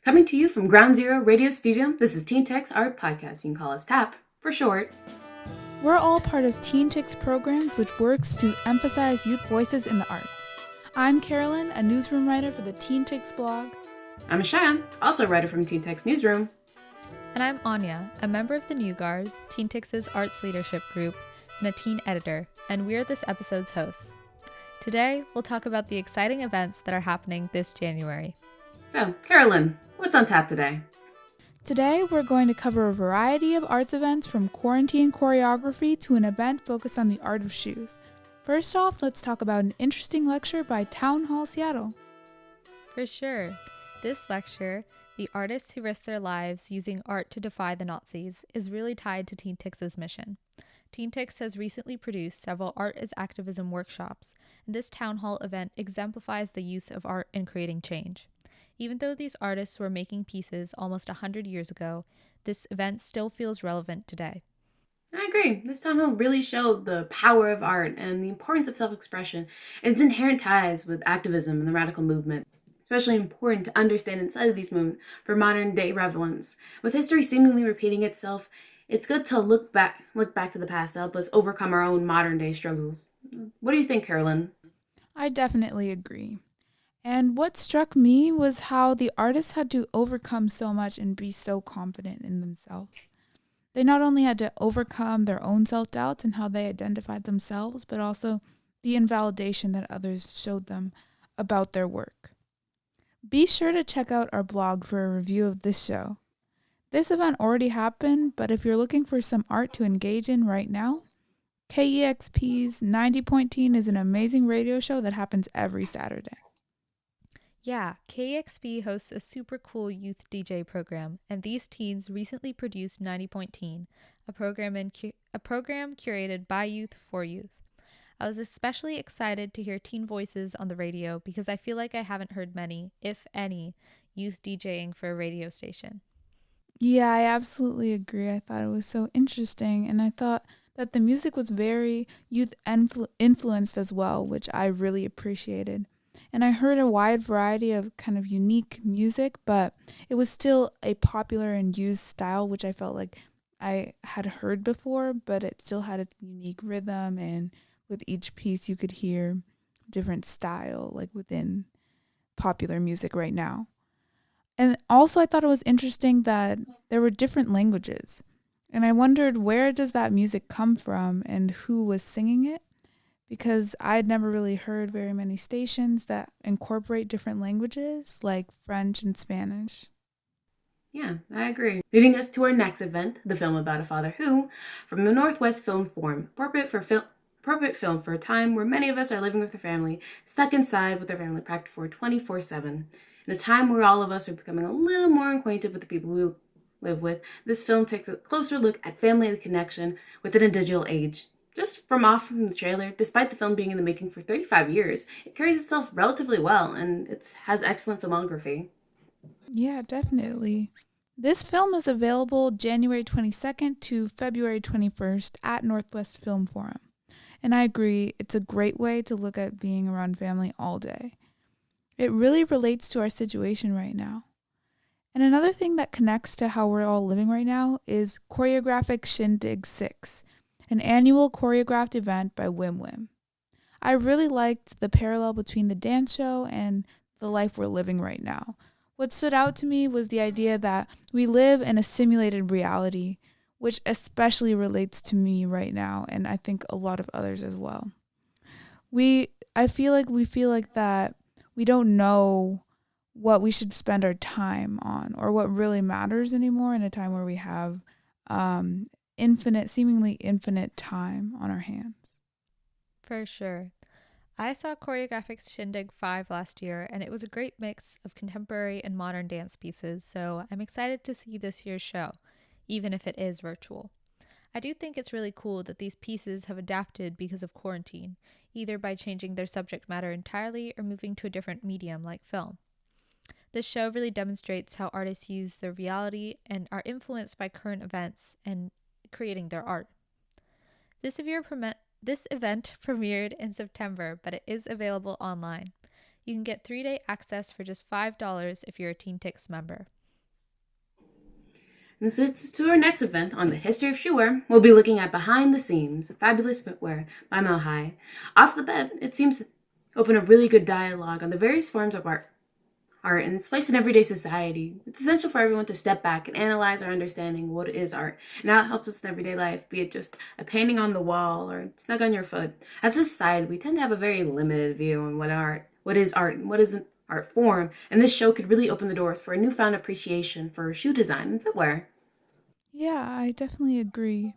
Coming to you from Ground Zero Radio Studio, this is TeenTix Art Podcast. You can call us TAP for short. We're all part of TeenTix programs, which works to emphasize youth voices in the arts. I'm Carolyn, a newsroom writer for the TeenTix blog. I'm Ashia, also a writer from TeenTix Newsroom. And I'm Anya, a member of the New Guard, TeenTix's arts leadership group, and a teen editor, and we're this episode's hosts. Today, we'll talk about the exciting events that are happening this January. So, Carolyn, what's on tap today? Today, we're going to cover a variety of arts events from quarantine choreography to an event focused on the art of shoes. First off, let's talk about an interesting lecture by Town Hall Seattle. For sure. This lecture, The Artists Who Risked Their Lives Using Art to Defy the Nazis, is really tied to TeenTix's mission. TeenTix has recently produced several art as activism workshops, and this town hall event exemplifies the use of art in creating change. Even though these artists were making pieces almost 100 years ago, this event still feels relevant today. I agree. This town hall really showed the power of art and the importance of self-expression and its inherent ties with activism and the radical movement. Especially important to understand inside of these movements for modern day relevance. With history seemingly repeating itself, it's good to look back to the past to help us overcome our own modern day struggles. What do you think, Carolyn? I definitely agree. And what struck me was how the artists had to overcome so much and be so confident in themselves. They not only had to overcome their own self-doubts and how they identified themselves, but also the invalidation that others showed them about their work. Be sure to check out our blog for a review of this show. This event already happened, but if you're looking for some art to engage in right now, KEXP's 90.teen is an amazing radio show that happens every Saturday. Yeah, KEXP hosts a super cool youth DJ program, and these teens recently produced 90.teen, a program curated by youth for youth. I was especially excited to hear teen voices on the radio because I feel like I haven't heard many, if any, youth DJing for a radio station. Yeah, I absolutely agree. I thought it was so interesting, and I thought that the music was very youth influenced as well, which I really appreciated. And I heard a wide variety of kind of unique music, but it was still a popular and used style, which I felt like I had heard before, but it still had its unique rhythm, and with each piece you could hear different style, like within popular music right now. And also I thought it was interesting that there were different languages. And I wondered, where does that music come from and who was singing it? Because I had never really heard very many stations that incorporate different languages, like French and Spanish. Yeah, I agree. Leading us to our next event, the film about a father who, from the Northwest Film Forum, appropriate film for a time where many of us are living with their family, stuck inside with their family packed for 24/7. In a time where all of us are becoming a little more acquainted with the people we live with, this film takes a closer look at family and connection within a digital age. Just from the trailer, despite the film being in the making for 35 years, it carries itself relatively well, and it has excellent filmography. Yeah, definitely. This film is available January 22nd to February 21st at Northwest Film Forum. And I agree, it's a great way to look at being around family all day. It really relates to our situation right now. And another thing that connects to how we're all living right now is Choreographic Shindig 6, an annual choreographed event by Wim Wim. I really liked the parallel between the dance show and the life we're living right now. What stood out to me was the idea that we live in a simulated reality, which especially relates to me right now, and I think a lot of others as well. I feel like that we don't know what we should spend our time on or what really matters anymore in a time where we have seemingly infinite time on our hands. For sure. I saw Choreographic Shindig 5 last year, and it was a great mix of contemporary and modern dance pieces, so I'm excited to see this year's show, even if it is virtual. I do think it's really cool that these pieces have adapted because of quarantine, either by changing their subject matter entirely or moving to a different medium like film. This show really demonstrates how artists use their reality and are influenced by current events and creating their art. This event premiered in September, but it is available online. You can get 3-day access for just $5 if you're a TeenTix member. And since to our next event on the history of shoewear, we'll be looking at Behind the Seams, Fabulous Footwear by Mohai. Off the bat, it seems to open a really good dialogue on the various forms of art and its place in everyday society. It's essential for everyone to step back and analyze our understanding of what is art and how it helps us in everyday life, be it just a painting on the wall or snug on your foot. As a society, we tend to have a very limited view on what is art, and what isn't art form, and this show could really open the doors for a newfound appreciation for shoe design and footwear. Yeah, I definitely agree.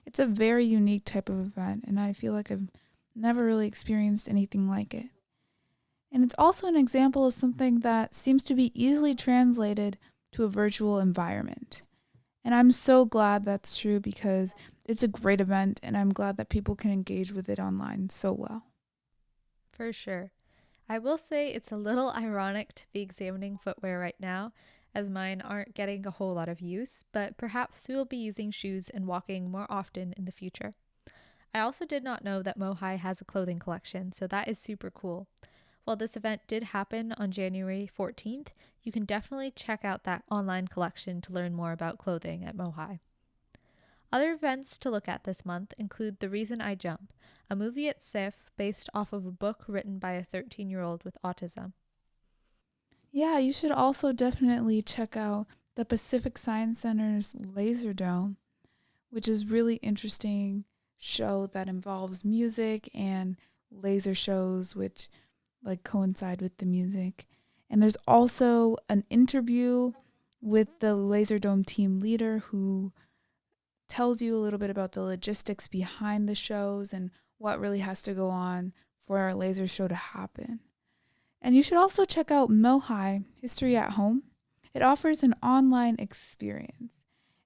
It's a very unique type of event, and I feel like I've never really experienced anything like it. And it's also an example of something that seems to be easily translated to a virtual environment. And I'm so glad that's true because it's a great event, and I'm glad that people can engage with it online so well. For sure. I will say it's a little ironic to be examining footwear right now, as mine aren't getting a whole lot of use, but perhaps we will be using shoes and walking more often in the future. I also did not know that Mohai has a clothing collection, so that is super cool. While this event did happen on January 14th, you can definitely check out that online collection to learn more about clothing at Mohai. Other events to look at this month include The Reason I Jump, a movie at SIF based off of a book written by a 13-year-old with autism. Yeah, you should also definitely check out the Pacific Science Center's Laser Dome, which is really interesting show that involves music and laser shows which like coincide with the music. And there's also an interview with the Laser Dome team leader who tells you a little bit about the logistics behind the shows and what really has to go on for our laser show to happen. And you should also check out Mohai History at Home. It offers an online experience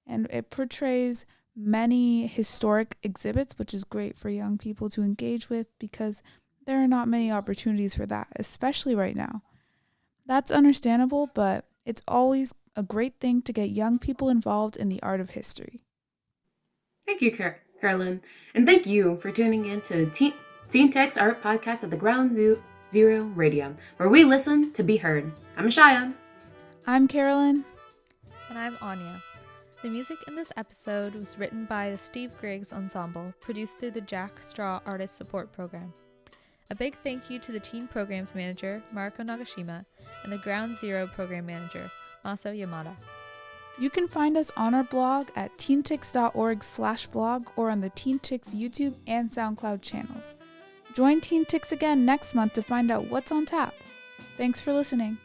and it portrays many historic exhibits, which is great for young people to engage with because there are not many opportunities for that, especially right now. That's understandable, but it's always a great thing to get young people involved in the art of history. Thank you, Carolyn. And thank you for tuning in to TeenTix Art Podcast of the Ground Zero Radio, where we listen to be heard. I'm Ashia. I'm Carolyn. And I'm Anya. The music in this episode was written by the Steve Griggs Ensemble, produced through the Jack Straw Artist Support Program. A big thank you to the Teen Programs Manager, Mariko Nagashima, and the Ground Zero Program Manager, Maso Yamada. You can find us on our blog at teentix.org/blog or on the TeenTix YouTube and SoundCloud channels. Join TeenTix again next month to find out what's on tap. Thanks for listening.